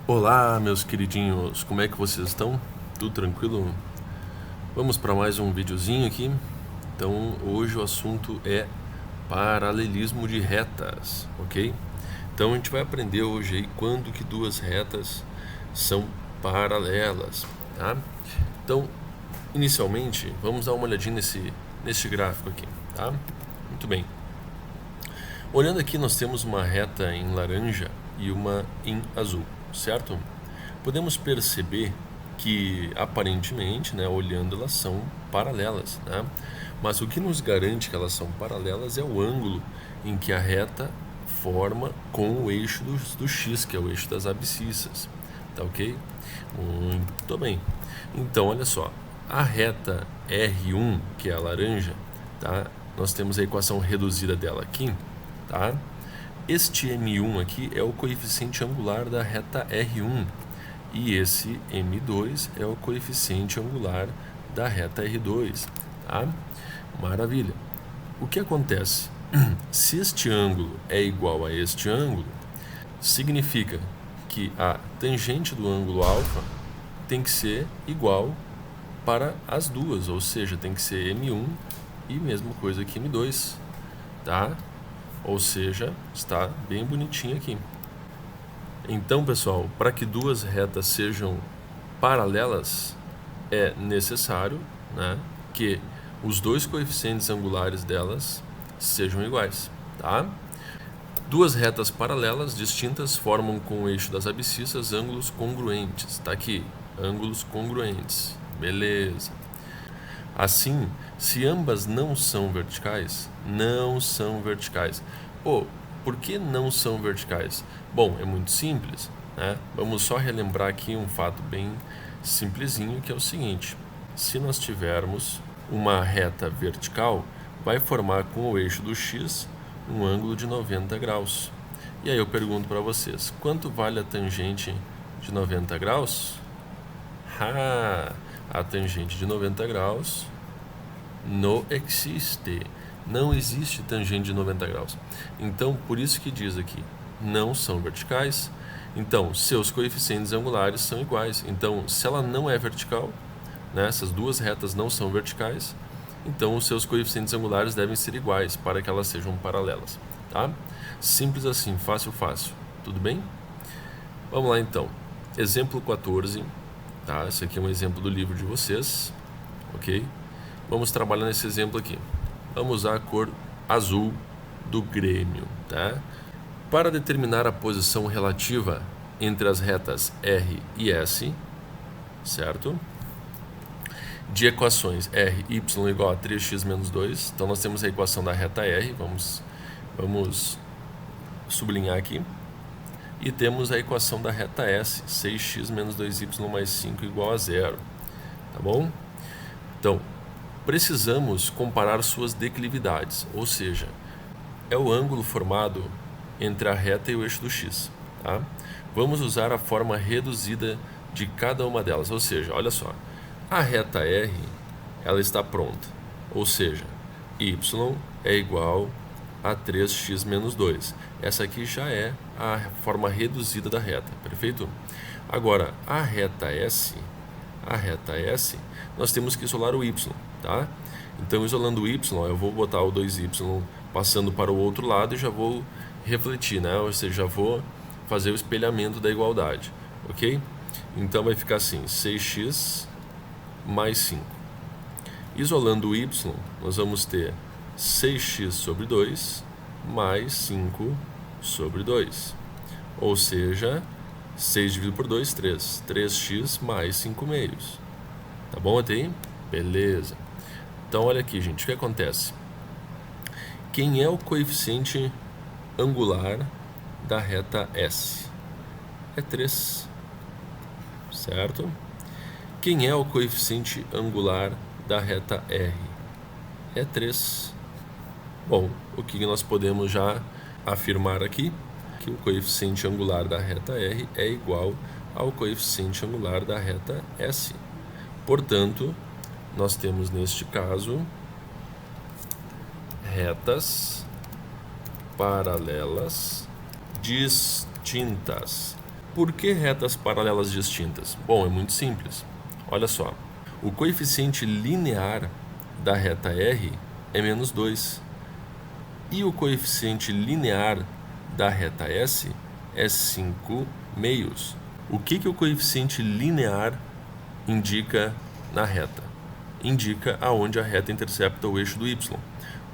Olá, meus queridinhos, como é que vocês estão? Tudo tranquilo? Vamos para mais um videozinho aqui. Então, hoje o assunto é paralelismo de retas, ok? Então, a gente vai aprender hoje aí quando que duas retas são paralelas, tá? Então, inicialmente, vamos dar uma olhadinha nesse gráfico aqui, tá? Muito bem. Olhando aqui, nós temos uma reta em laranja e uma em azul, certo? Podemos perceber que, aparentemente, né, olhando, elas são paralelas, né? Mas o que nos garante que elas são paralelas é o ângulo em que a reta forma com o eixo do X, que é o eixo das abscissas, tá ok? Muito bem. Então, olha só, a reta R1, que é a laranja, tá? Nós temos a equação reduzida dela aqui, tá? Este M1 aqui é o coeficiente angular da reta R1 e esse M2 é o coeficiente angular da reta R2, tá? Maravilha. O que acontece? Se este ângulo é igual a este ângulo, significa que a tangente do ângulo alfa tem que ser igual para as duas, ou seja, tem que ser M1 e mesma coisa que M2, tá? Ou seja, está bem bonitinho aqui. Então, pessoal, para que duas retas sejam paralelas, é necessário, né, que os dois coeficientes angulares delas sejam iguais, tá? Duas retas paralelas distintas formam com o eixo das abscissas ângulos congruentes. Tá aqui, ângulos congruentes. Beleza. Assim, se ambas não são verticais, por que não são verticais? Bom, é muito simples, né? Vamos só relembrar aqui um fato bem simplesinho, que é o seguinte: se nós tivermos uma reta vertical, vai formar com o eixo do X um ângulo de 90 graus. E aí eu pergunto para vocês, quanto vale a tangente de 90 graus? A tangente de 90 graus não existe. Não existe tangente de 90 graus. Então, por isso que diz aqui, não são verticais. Então, seus coeficientes angulares são iguais. Então, se ela não é vertical, né, essas duas retas não são verticais, então os seus coeficientes angulares devem ser iguais para que elas sejam paralelas, tá? Simples assim, fácil, fácil. Tudo bem? Vamos lá então. Exemplo 14, tá? Esse aqui é um exemplo do livro de vocês, ok? Vamos trabalhar nesse exemplo aqui. Vamos usar a cor azul do Grêmio, tá? Para determinar a posição relativa entre as retas R e S, certo? De equações R, Y igual a 3x menos 2. Então, nós temos a equação da reta R, vamos sublinhar aqui. E temos a equação da reta S, 6x menos 2y mais 5 igual a 0. Tá bom? Então, precisamos comparar suas declividades, ou seja, é o ângulo formado entre a reta e o eixo do X. Tá? Vamos usar a forma reduzida de cada uma delas, ou seja, olha só, a reta R, ela está pronta, ou seja, y é igual a 3x menos 2. Essa aqui já é a forma reduzida da reta, perfeito? Agora, a reta S, nós temos que isolar o y, tá? Então, isolando o y, eu vou botar o 2y passando para o outro lado e já vou refletir, né? Ou seja, já vou fazer o espelhamento da igualdade, ok? Então, vai ficar assim, 6x mais 5. Isolando o y, nós vamos ter 6x sobre 2 mais 5 sobre 2. Ou seja, 6 dividido por 2, 3. 3x mais 5 meios. Tá bom até aí? Beleza. Então, olha aqui, gente, o que acontece? Quem é o coeficiente angular da reta S? É 3, certo? Quem é o coeficiente angular da reta R? É 3. Bom, o que nós podemos já afirmar aqui? Que o coeficiente angular da reta R é igual ao coeficiente angular da reta S. Portanto, nós temos neste caso retas paralelas distintas. Por que retas paralelas distintas? Bom, é muito simples. Olha só, o coeficiente linear da reta R é menos 2 e o coeficiente linear da reta S é 5 meios. O que o coeficiente linear indica na reta? Indica aonde a reta intercepta o eixo do y.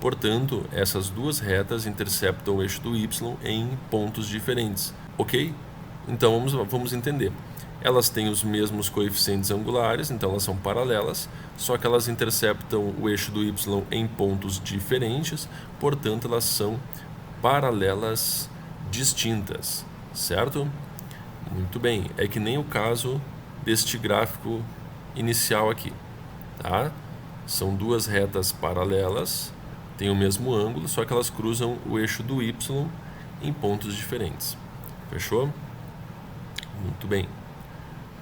Portanto, essas duas retas interceptam o eixo do y em pontos diferentes, ok? Então vamos entender. Elas têm os mesmos coeficientes angulares, então elas são paralelas, só que elas interceptam o eixo do y em pontos diferentes, portanto elas são paralelas distintas, certo? Muito bem, é que nem o caso deste gráfico inicial aqui, tá? São duas retas paralelas, têm o mesmo ângulo, só que elas cruzam o eixo do y em pontos diferentes. Fechou? Muito bem.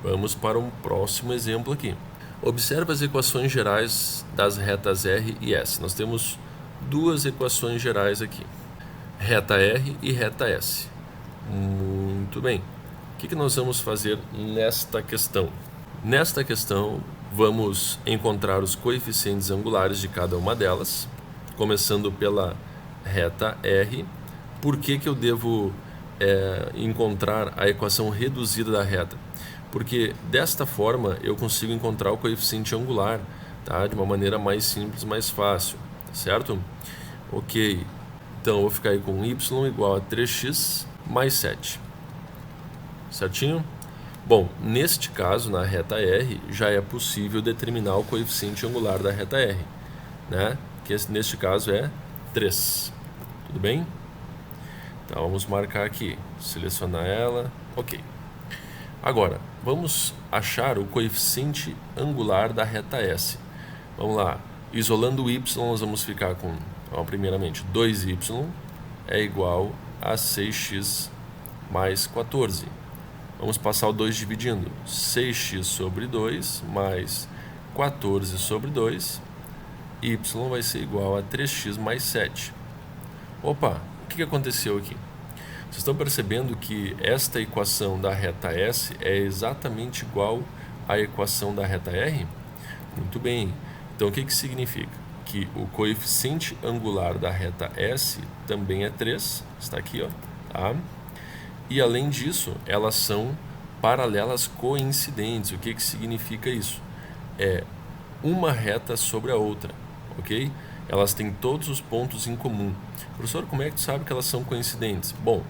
Vamos para um próximo exemplo aqui. Observe as equações gerais das retas R e S. Nós temos duas equações gerais aqui. Reta R e reta S. Muito bem. O que nós vamos fazer nesta questão? Nesta questão, vamos encontrar os coeficientes angulares de cada uma delas, começando pela reta R. Por que eu devo encontrar a equação reduzida da reta? Porque desta forma eu consigo encontrar o coeficiente angular, tá? De uma maneira mais simples, mais fácil, tá certo? Ok, então eu vou ficar aí com y igual a 3x mais 7, certinho? Bom, neste caso, na reta R, já é possível determinar o coeficiente angular da reta R, né? Que neste caso é 3, tudo bem? Então vamos marcar aqui, selecionar ela, ok. Agora, vamos achar o coeficiente angular da reta S. Vamos lá, isolando o y, nós vamos ficar com, primeiramente, 2y é igual a 6x mais 14. Vamos passar o 2 dividindo, 6x sobre 2 mais 14 sobre 2, y vai ser igual a 3x mais 7. Opa, o que aconteceu aqui? Vocês estão percebendo que esta equação da reta S é exatamente igual à equação da reta R? Muito bem. Então, o que significa? Que o coeficiente angular da reta S também é 3, está aqui, ó, tá? E, além disso, elas são paralelas coincidentes. O que significa isso? É uma reta sobre a outra, ok? Elas têm todos os pontos em comum. Professor, como é que tu sabe que elas são coincidentes? Bom,